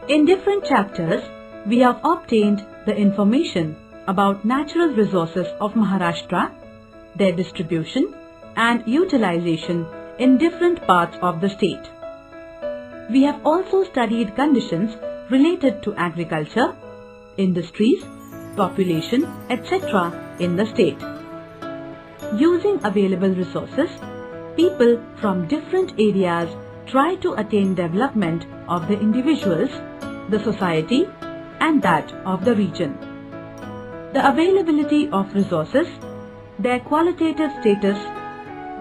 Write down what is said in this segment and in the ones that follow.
In different chapters, we have obtained the information about natural resources of Maharashtra, their distribution and utilization in different parts of the state. We have also studied conditions related to agriculture, industries, population, etc. in the state. Using available resources, people from different areas try to attain development of the individuals, the society, and that of the region. The availability of resources, their qualitative status,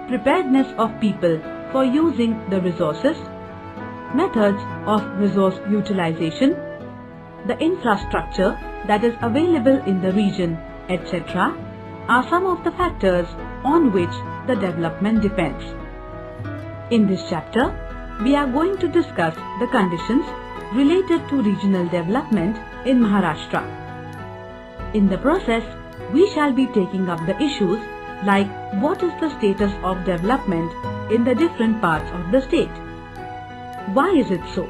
preparedness of people for using the resources, methods of resource utilization, the infrastructure that is available in the region, etc. are some of the factors on which the development depends. In this chapter, we are going to discuss the conditions related to regional development in Maharashtra. In the process, we shall be taking up the issues like what is the status of development in the different parts of the state? Why is it so?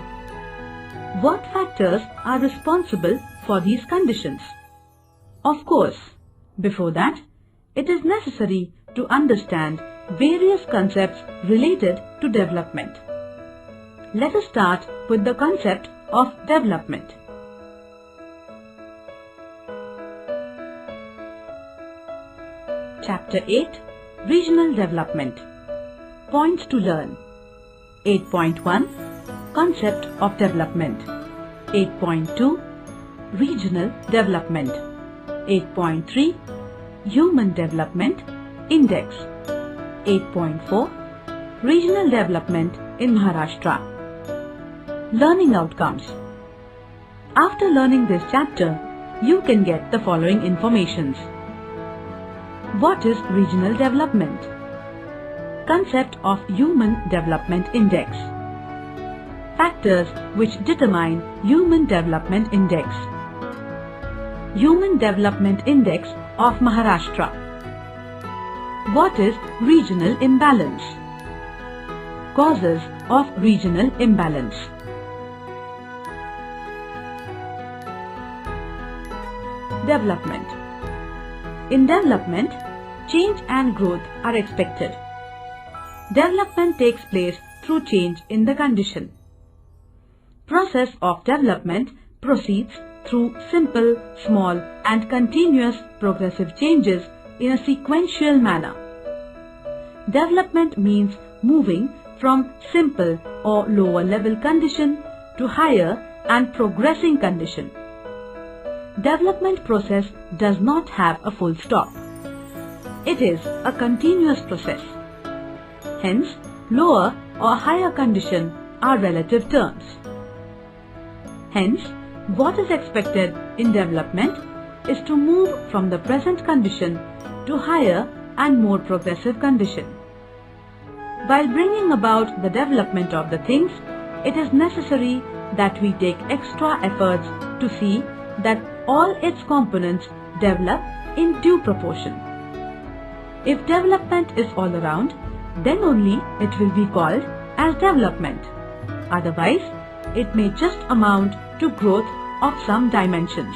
What factors are responsible for these conditions? Of course, before that, it is necessary to understand various concepts related to development. Let us start with the concept of development. Chapter 8, Regional Development. Points to learn. 8.1, Concept of Development. 8.2, Regional Development. 8.3, Human Development Index. 8.4, Regional Development in Maharashtra. Learning outcomes. After learning this chapter, you can get the following informations. What is regional development? Concept of Human Development Index. Factors which determine Human Development Index. Human Development Index of Maharashtra. What is regional imbalance? Causes of regional imbalance. Development. In development, change and growth are expected. Development takes place through change in the condition. Process of development proceeds through simple, small and continuous progressive changes in a sequential manner. Development means moving from simple or lower level condition to higher and progressing condition. Development process does not have a full stop. It is a continuous process. Hence, lower or higher condition are relative terms. Hence, what is expected in development is to move from the present condition to higher and more progressive condition. While bringing about the development of the things, it is necessary that we take extra efforts to see that all its components develop in due proportion. If development is all around, then only it will be called as development. Otherwise, it may just amount to growth of some dimensions.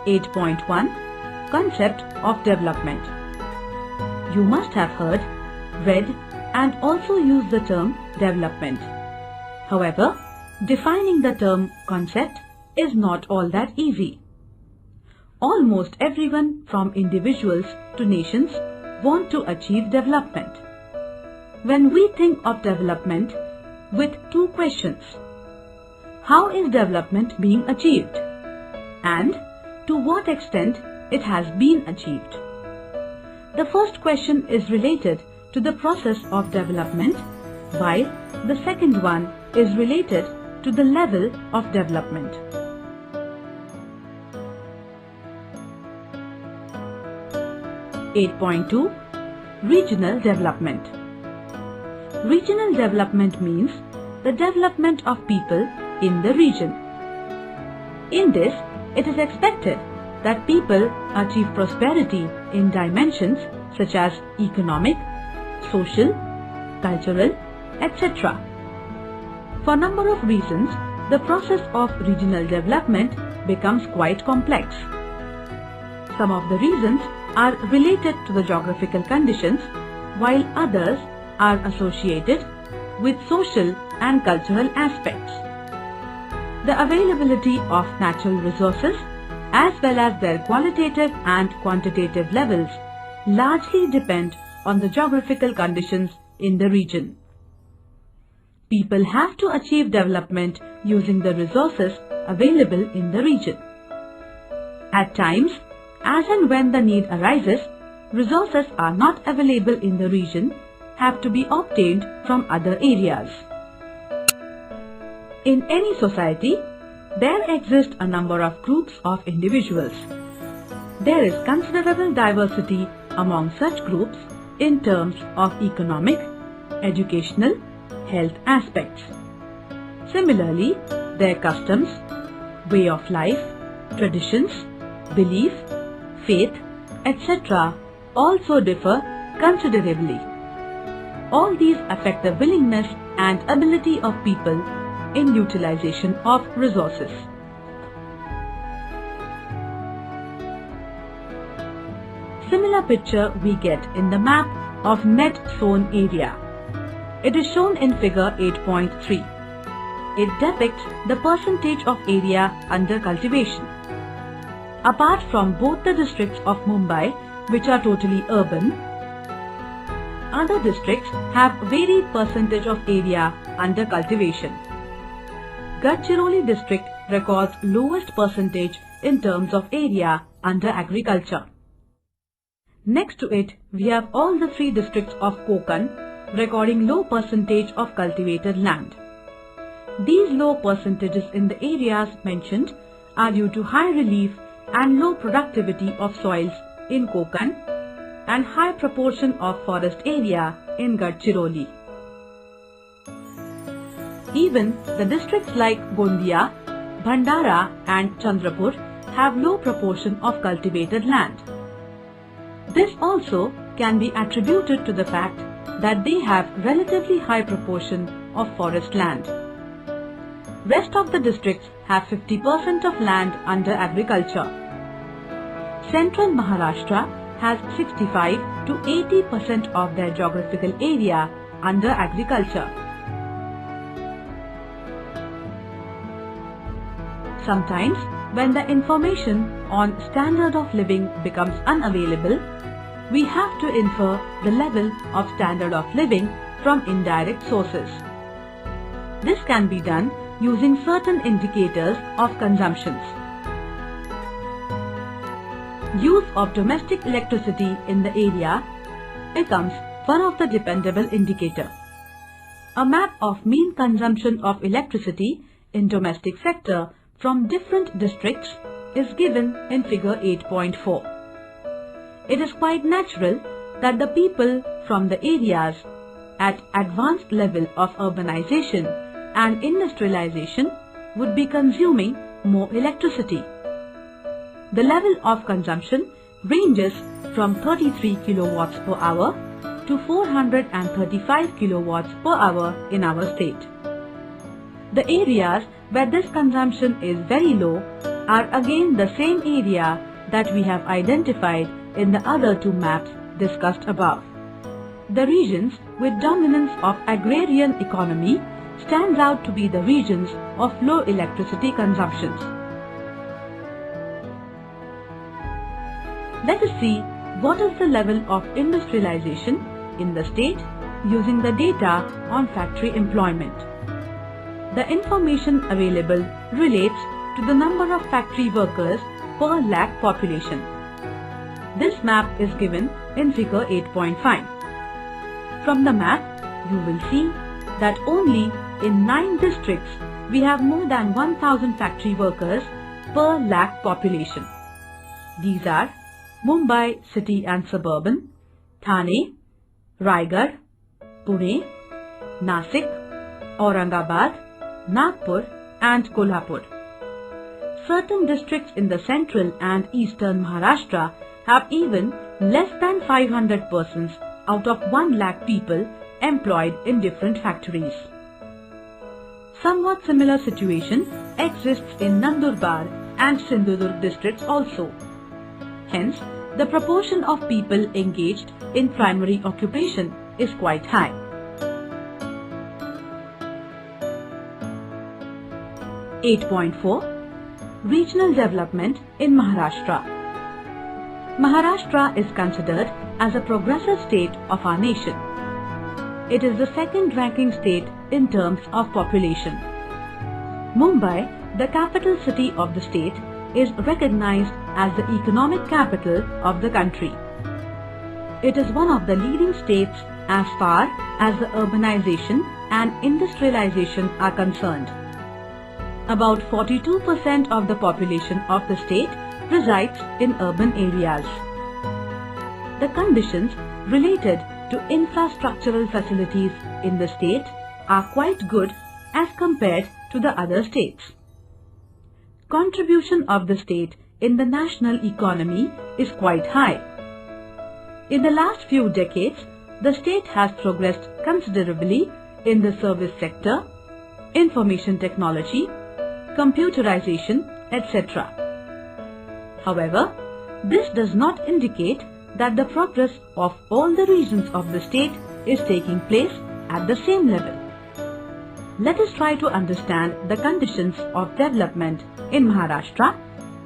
(8.1) Concept of development. You must have heard, read and also used the term development. However, defining the term concept is not all that easy. Almost everyone from individuals to nations want to achieve development. When we think of development with two questions, how is development being achieved? And to what extent it has been achieved? The first question is related to the process of development, while the second one is related to the level of development. (8.2) Regional development. Regional development means the development of people in the region. In this, it is expected that people achieve prosperity in dimensions such as economic, social, cultural, etc. For a number of reasons, the process of regional development becomes quite complex. Some of the reasons are related to the geographical conditions, while others are associated with social and cultural aspects. The availability of natural resources as well as their qualitative and quantitative levels largely depend on the geographical conditions in the region. People have to achieve development using the resources available in the region. At times, as and when the need arises, resources are not available in the region, have to be obtained from other areas. In any society, there exist a number of groups of individuals. There is considerable diversity among such groups in terms of economic, educational, health aspects. Similarly, their customs, way of life, traditions, belief, faith, etc. also differ considerably. All these affect the willingness and ability of people in utilization of resources. Similar picture we get in the map of net sown area. It is shown in figure 8.3. It depicts the percentage of area under cultivation. Apart from both the districts of Mumbai, which are totally urban, other districts have varied percentage of area under cultivation. Gadchiroli district records lowest percentage in terms of area under agriculture. Next to it, we have all the three districts of Konkan recording low percentage of cultivated land. These low percentages in the areas mentioned are due to high relief and low productivity of soils in Konkan and high proportion of forest area in Gadchiroli. Even the districts like Gondia, Bhandara and Chandrapur have low proportion of cultivated land. This also can be attributed to the fact that they have relatively high proportion of forest land. Rest of the districts have 50% of land under agriculture. Central Maharashtra has 65 to 80% of their geographical area under agriculture. Sometimes, when the information on standard of living becomes unavailable, we have to infer the level of standard of living from indirect sources. This can be done using certain indicators of consumptions. Use of domestic electricity in the area becomes one of the dependable indicators. A map of mean consumption of electricity in domestic sector from different districts is given in figure 8.4. It is quite natural that the people from the areas at advanced level of urbanization and industrialization would be consuming more electricity. The level of consumption ranges from 33 kilowatts per hour to 435 kilowatts per hour in our state. The areas where this consumption is very low are again the same area that we have identified in the other two maps discussed above. The regions with dominance of agrarian economy stands out to be the regions of low electricity consumptions. Let us see what is the level of industrialization in the state using the data on factory employment. The information available relates to the number of factory workers per lakh population. This map is given in figure 8.5. From the map, you will see that only in 9 districts we have more than 1000 factory workers per lakh population. These are Mumbai city and suburban, Thane, Raigad, Pune, Nasik, Aurangabad, Nagpur and Kolhapur. Certain districts in the central and eastern Maharashtra have even less than 500 persons out of 1 lakh people employed in different factories. Somewhat similar situation exists in Nandurbar and Sindhudurg districts also. Hence, the proportion of people engaged in primary occupation is quite high. (8.4) Regional development in Maharashtra. Maharashtra is considered as a progressive state of our nation. It is the second ranking state in terms of population. Mumbai, the capital city of the state, is recognized as the economic capital of the country. It is one of the leading states as far as the urbanization and industrialization are concerned. About 42% of the population of the state resides in urban areas. The conditions related to infrastructural facilities in the state are quite good as compared to the other states. Contribution of the state in the national economy is quite high. In the last few decades, the state has progressed considerably in the service sector, information technology, computerization, etc. However, this does not indicate that the progress of all the regions of the state is taking place at the same level. Let us try to understand the conditions of development in Maharashtra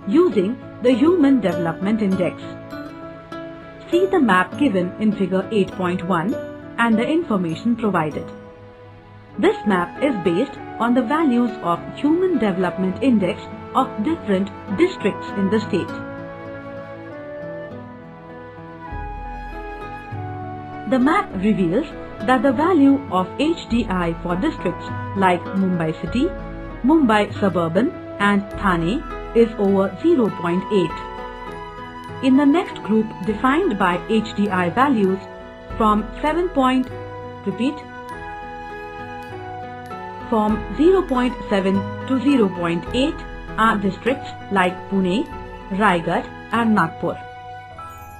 using the Human Development Index. See the map given in figure 8.1 and the information provided. This map is based on the values of Human Development Index of different districts in the state. The map reveals that the value of HDI for districts like Mumbai City, Mumbai Suburban and Thane is over 0.8. In the next group defined by HDI values from 0.7 to 0.8 are districts like Pune, Raigad and Nagpur.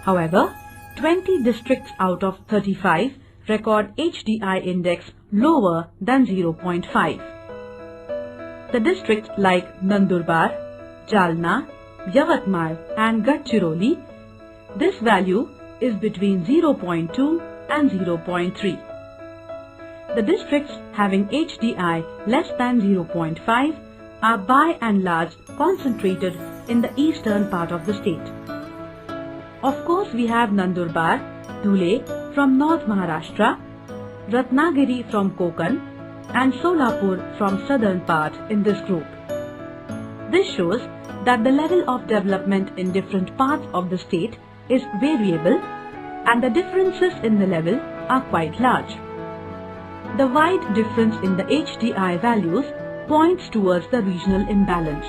However, 20 districts out of 35 record HDI index lower than 0.5. The districts like Nandurbar, Jalna, Yavatmal and Gadchiroli, this value is between 0.2 and 0.3. The districts having HDI less than 0.5 are by and large concentrated in the eastern part of the state. Of course, we have Nandurbar, Dhule from North Maharashtra, Ratnagiri from Konkan and Solapur from southern part in this group. This shows that the level of development in different parts of the state is variable and the differences in the level are quite large. The wide difference in the HDI values points towards the regional imbalance.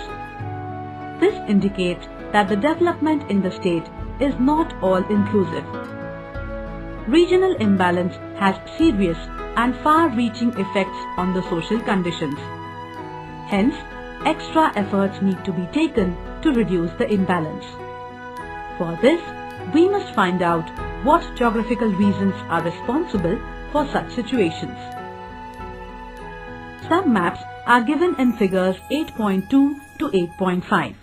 This indicates that the development in the state is not all-inclusive. Regional imbalance has serious and far-reaching effects on the social conditions. Hence, extra efforts need to be taken to reduce the imbalance. For this, we must find out what geographical reasons are responsible for such situations. Some maps are given in figures 8.2 to 8.5.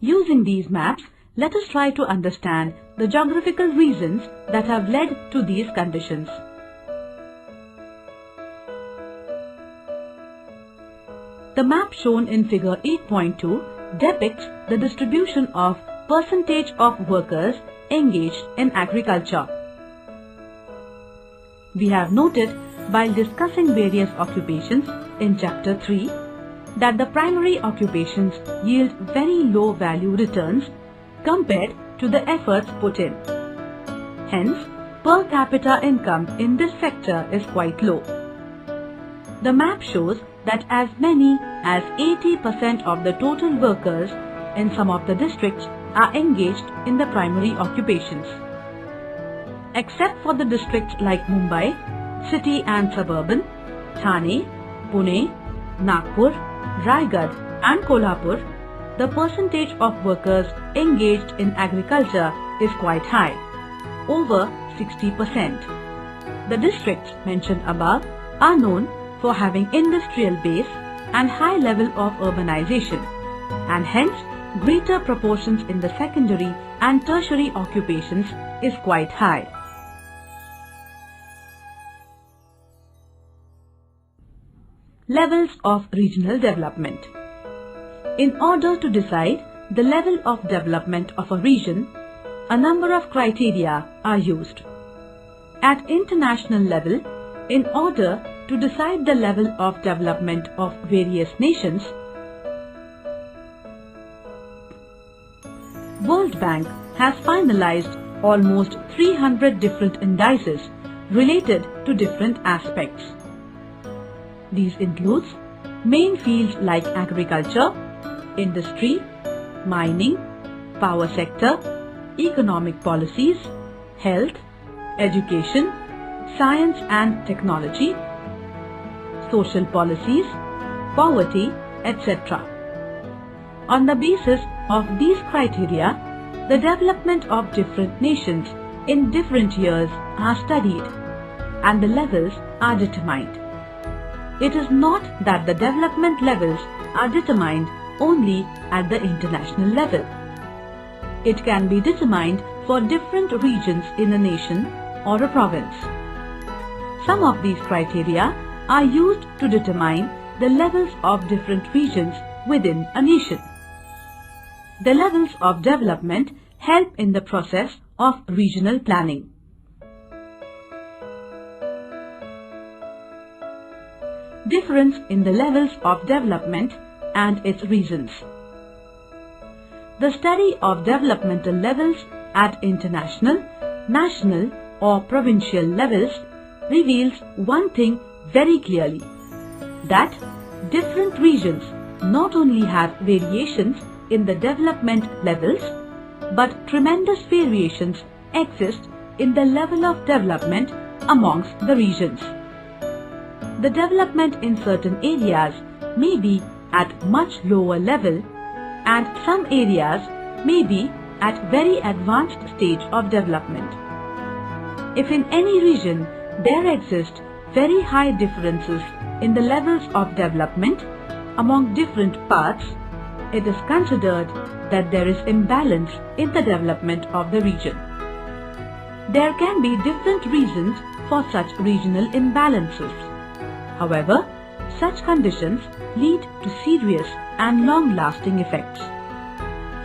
Using these maps, let us try to understand the geographical reasons that have led to these conditions. The map shown in figure 8.2 depicts the distribution of percentage of workers engaged in agriculture. We have noted while discussing various occupations in chapter 3 that the primary occupations yield very low value returns compared to the efforts put in. Hence, per capita income in this sector is quite low. The map shows that as many as 80% of the total workers in some of the districts are engaged in the primary occupations. Except for the districts like Mumbai, City and Suburban, Thane, Pune, Nagpur, Raigad and Kolhapur, the percentage of workers engaged in agriculture is quite high, over 60%. The districts mentioned above are known for having industrial base and high level of urbanization, and hence greater proportions in the secondary and tertiary occupations is quite high. Levels of regional development. In order to decide the level of development of a region, a number of criteria are used. At international level, in order to decide the level of development of various nations, World Bank has finalized almost 300 different indices related to different aspects. These include main fields like agriculture, industry, mining, power sector, economic policies, health, education, science and technology, social policies, poverty, etc. On the basis of these criteria, the development of different nations in different years are studied and the levels are determined. It is not that the development levels are determined only at the international level. It can be determined for different regions in a nation or a province. Some of these criteria are used to determine the levels of different regions within a nation. The levels of development help in the process of regional planning. Difference in the levels of development and its reasons. The study of developmental levels at international, national or provincial levels reveals one thing very clearly, that different regions not only have variations in the development levels, but tremendous variations exist in the level of development amongst the regions. The development in certain areas may be at much lower level and some areas may be at very advanced stage of development. If in any region there exist very high differences in the levels of development among different parts, it is considered that there is imbalance in the development of the region. There can be different reasons for such regional imbalances. However, such conditions lead to serious and long-lasting effects.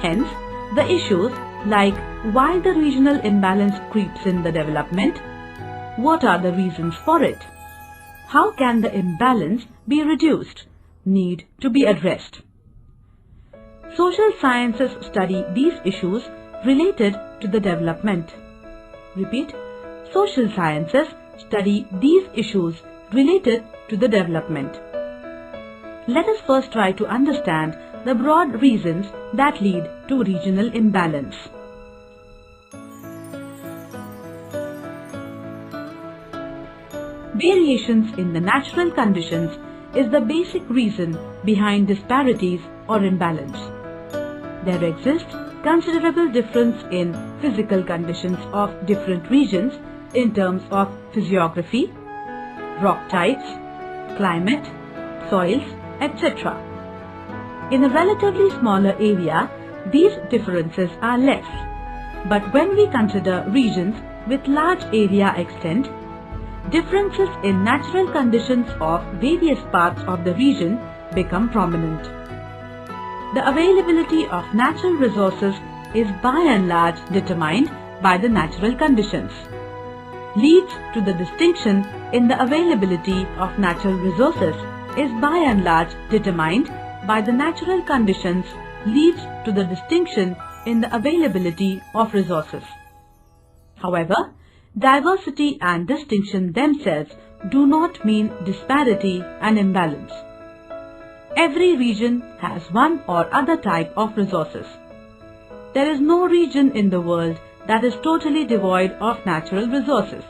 Hence, the issues like why the regional imbalance creeps in the development, what are the reasons for it, how can the imbalance be reduced, need to be addressed. Social sciences study these issues related to the development. Repeat, social sciences study these issues related to the development. Let us first try to understand the broad reasons that lead to regional imbalance. Variations in the natural conditions is the basic reason behind disparities or imbalance. There exists considerable difference in physical conditions of different regions in terms of physiography, rock types, climate, soils, etc. In a relatively smaller area, these differences are less. But when we consider regions with large area extent, differences in natural conditions of various parts of the region become prominent. The availability of natural resources is by and large determined by the natural conditions. Leads to the distinction in the availability of natural resources is by and large determined by the natural conditions leads to the distinction in the availability of resources. However, diversity and distinction themselves do not mean disparity and imbalance. Every region has one or other type of resources. There is no region in the world that is totally devoid of natural resources.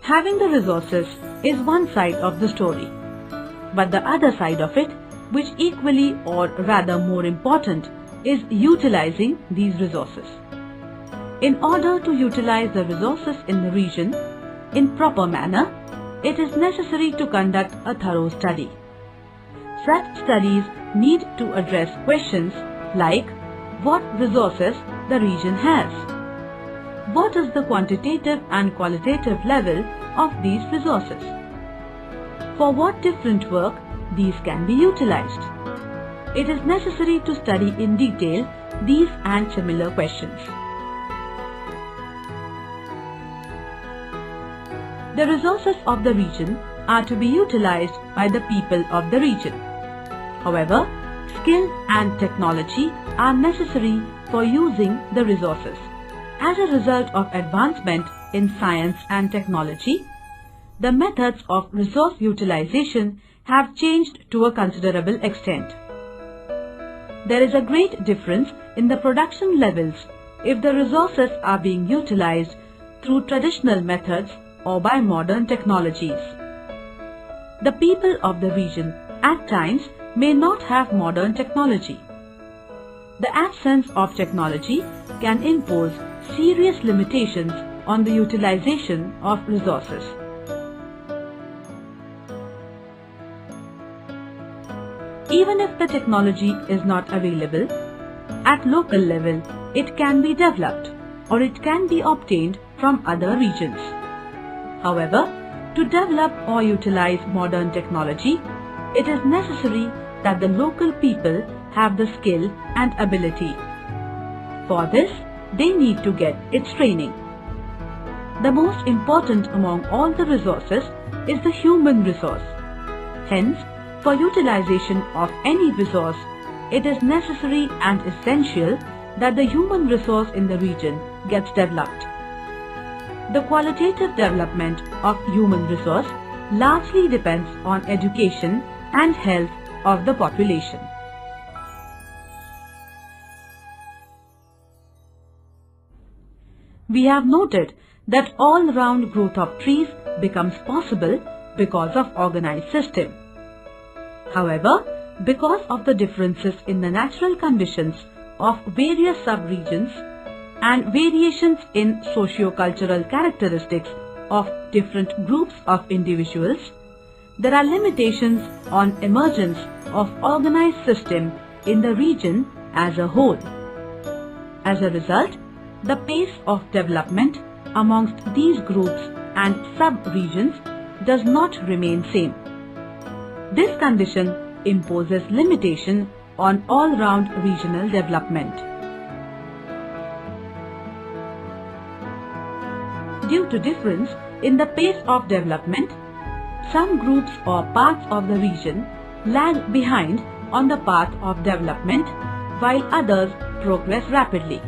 Having the resources is one side of the story, but the other side of it, which equally or rather more important, is utilizing these resources. In order to utilize the resources in the region in proper manner, it is necessary to conduct a thorough study. Such studies need to address questions like what resources the region has, what is the quantitative and qualitative level of these resources, for what different work these can be utilized. It is necessary to study in detail these and similar questions. The resources of the region are to be utilized by the people of the region. However, skill and technology are necessary for using the resources. As a result of advancement in science and technology, the methods of resource utilization have changed to a considerable extent. There is a great difference in the production levels if the resources are being utilized through traditional methods or by modern technologies. The people of the region at times may not have modern technology. The absence of technology can impose serious limitations on the utilization of resources. Even if the technology is not available, at local level it can be developed or it can be obtained from other regions. However, to develop or utilize modern technology, it is necessary that the local people have the skill and ability. For this, they need to get its training. The most important among all the resources is the human resource. Hence, for utilization of any resource, it is necessary and essential that the human resource in the region gets developed. The qualitative development of human resource largely depends on education and health of the population. We have noted that all-round growth of trees becomes possible because of organized system. However, because of the differences in the natural conditions of various sub-regions and variations in socio-cultural characteristics of different groups of individuals, there are limitations on emergence of organized system in the region as a whole. As a result, the pace of development amongst these groups and sub-regions does not remain same. This condition imposes limitation on all-round regional development. Due to difference in the pace of development, some groups or parts of the region lag behind on the path of development while others progress rapidly.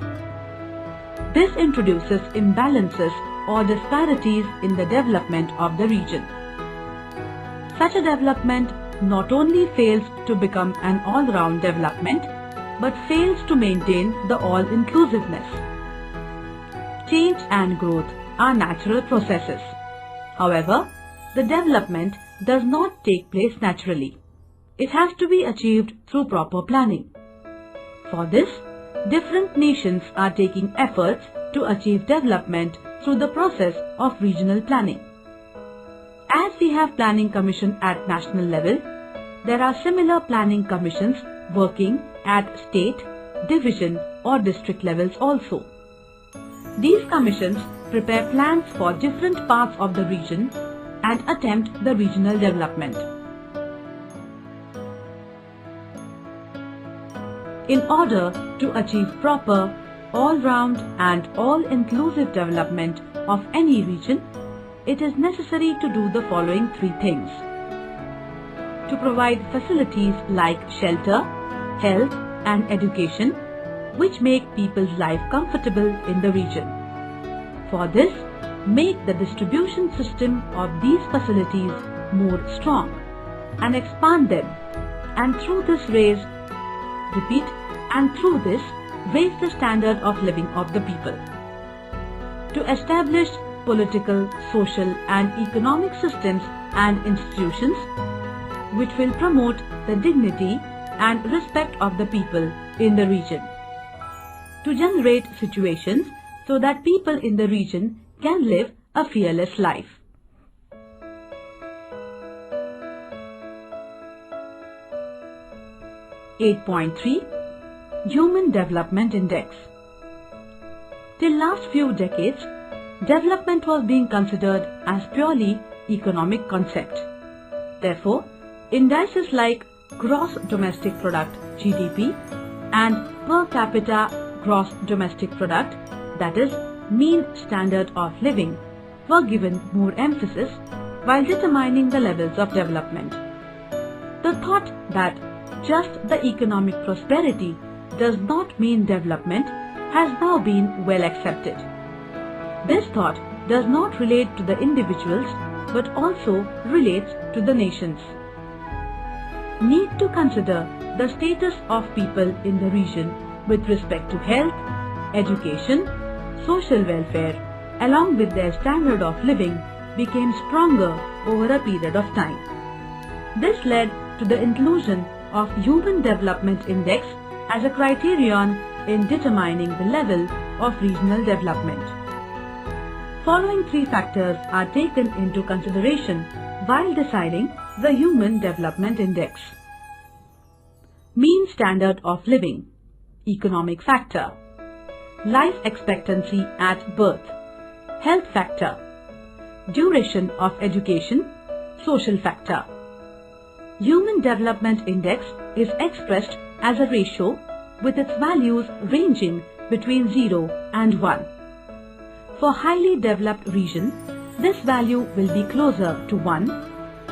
This introduces imbalances or disparities in the development of the region. Such a development not only fails to become an all-round development, but fails to maintain the all-inclusiveness. Change and growth are natural processes. However, the development does not take place naturally. It has to be achieved through proper planning. For this, different nations are taking efforts to achieve development through the process of regional planning. As we have planning commission at national level, there are similar planning commissions working at state, division or district levels also. These commissions prepare plans for different parts of the region and attempt the regional development. In order to achieve proper, all-round and all-inclusive development of any region, it is necessary to do the following three things. To provide facilities like shelter, health and education, which make people's life comfortable in the region. For this, make the distribution system of these facilities more strong and expand them, and through this raise the standard of living of the people. To establish political, social and economic systems and institutions which will promote the dignity and respect of the people in the region. To generate situations so that people in the region can live a fearless life. (8.3) Human Development Index. Till last few decades, development was being considered as purely economic concept. Therefore, indices like Gross Domestic Product (GDP) and Per Capita Gross Domestic Product, that is, Mean Standard of Living, were given more emphasis while determining the levels of development. The thought that just the economic prosperity does not mean development has now been well accepted. This thought does not relate to the individuals but also relates to the nations. Need to consider the status of people in the region with respect to health, education, social welfare, along with their standard of living became stronger over a period of time. This led to the inclusion of Human Development Index as a criterion in determining the level of regional development. Following three factors are taken into consideration while deciding the Human Development Index. Mean Standard of Living, Economic Factor. Life Expectancy at Birth, Health Factor. Duration of Education, Social Factor. Human Development Index is expressed as a ratio with its values ranging between 0 and 1. For highly developed region, this value will be closer to 1,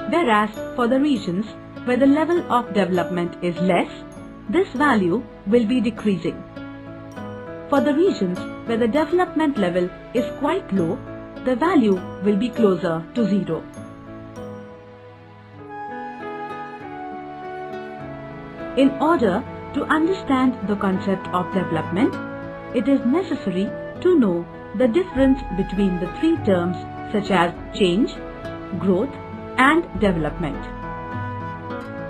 whereas for the regions where the level of development is less, this value will be decreasing. For the regions where the development level is quite low, the value will be closer to 0. In order to understand the concept of development, it is necessary to know the difference between the three terms such as change, growth, and development.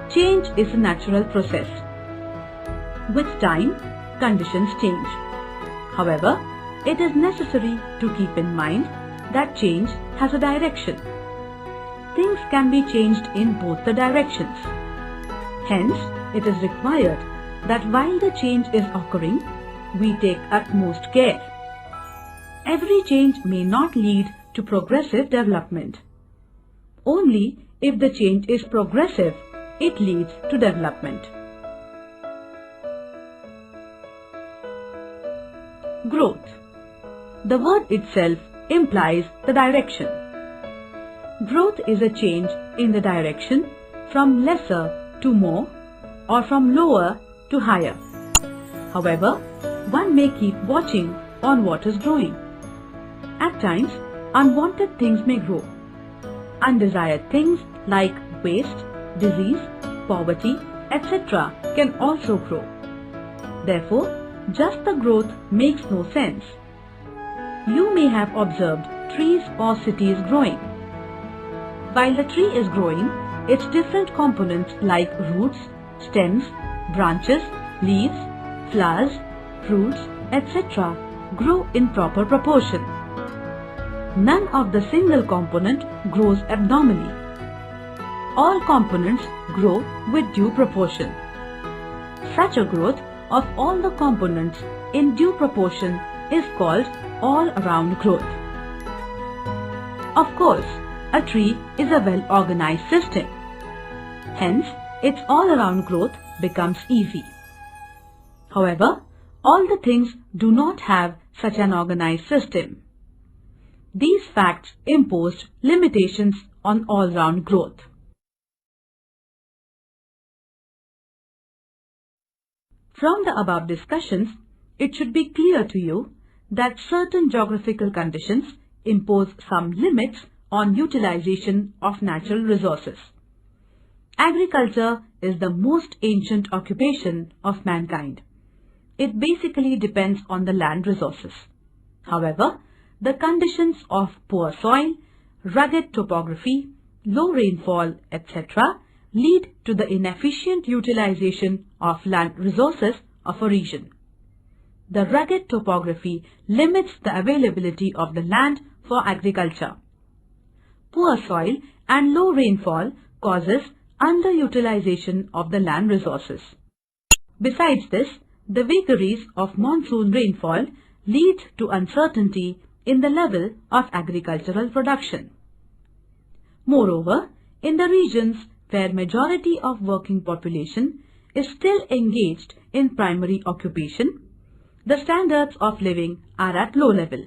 Change is a natural process. With time, conditions change. However, it is necessary to keep in mind that change has a direction. Things can be changed in both the directions. Hence, it is required that while the change is occurring, we take utmost care. Every change may not lead to progressive development. Only if the change is progressive, it leads to development. Growth. The word itself implies the direction. Growth is a change in the direction from lesser to more or from lower to higher. However, one may keep watching on what is growing. At times, unwanted things may grow. Undesired things like waste, disease, poverty, etc. can also grow. Therefore, just the growth makes no sense. You may have observed trees or cities growing. While the tree is growing, its different components like roots, stems, branches, leaves, flowers, fruits, etc. grow in proper proportion. None of the single component grows abnormally. All components grow with due proportion. Such a growth of all the components in due proportion is called all-around growth. Of course, a tree is a well-organized system. Hence, its all-around growth becomes easy. However, all the things do not have such an organized system. These facts imposed limitations on all-round growth. From the above discussions, it should be clear to you that certain geographical conditions impose some limits on utilization of natural resources. Agriculture is the most ancient occupation of mankind. It basically depends on the land resources. However, the conditions of poor soil, rugged topography, low rainfall, etc. lead to the inefficient utilization of land resources of a region. the rugged topography limits the availability of the land for agriculture. Poor soil and low rainfall causes underutilization of the land resources. Besides this, the vagaries of monsoon rainfall lead to uncertainty in the level of agricultural production. Moreover, in the regions where majority of working population is still engaged in primary occupation, the standards of living are at low level.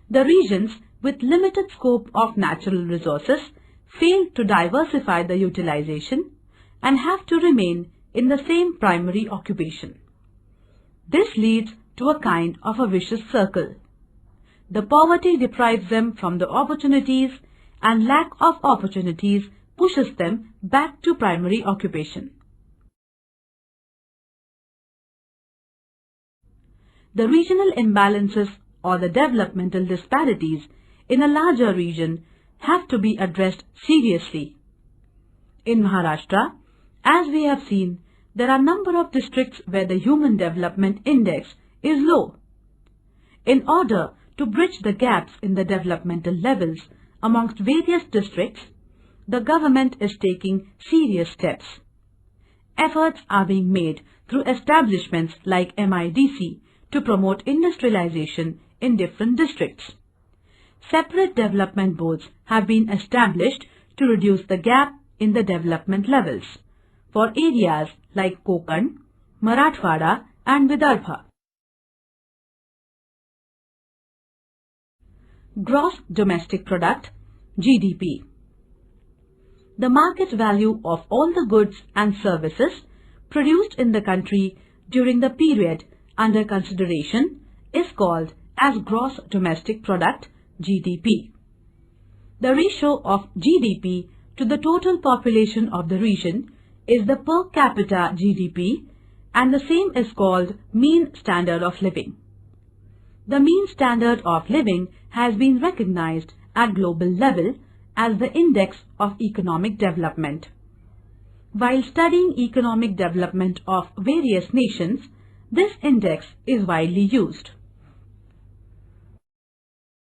The regions with limited scope of natural resources fail to diversify the utilization and have to remain in the same primary occupation. This leads to a kind of a vicious circle. The poverty deprives them from the opportunities, and lack of opportunities pushes them back to primary occupation. The regional imbalances or the developmental disparities in a larger region have to be addressed seriously. In Maharashtra, as we have seen, there are a number of districts where the Human Development Index is low. In order to bridge the gaps in the developmental levels amongst various districts, the government is taking serious steps. Efforts are being made through establishments like MIDC to promote industrialization in different districts. Separate development boards have been established to reduce the gap in the development levels for areas like Konkan, Marathwada and Vidarbha. Gross Domestic Product, GDP. The market value of all the goods and services produced in the country during the period under consideration is called as Gross Domestic Product, GDP. The ratio of GDP to the total population of the region is the per capita GDP, and the same is called mean standard of living. The mean standard of living has been recognized at global level as the index of economic development. While studying economic development of various nations, this index is widely used.